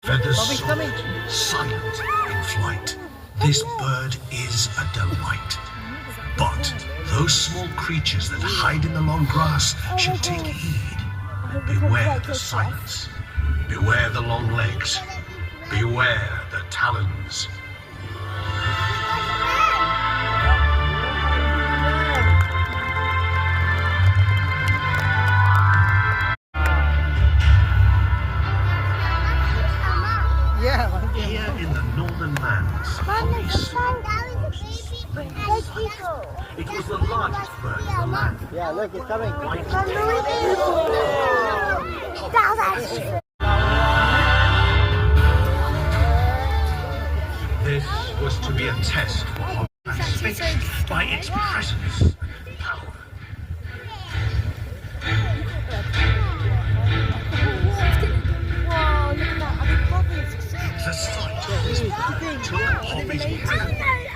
Feathers soft, silent in flight. This bird is a delight. But those small creatures that hide in the long grass should take heed. Beware the silence. Beware the long legs. Beware the talons. Here in the northern lands, Holly saw it was the largest bird in the land. Yeah, look, it's coming. This was to be a test for Holly, transfixed by its presence and power. The sight took Holly's breath.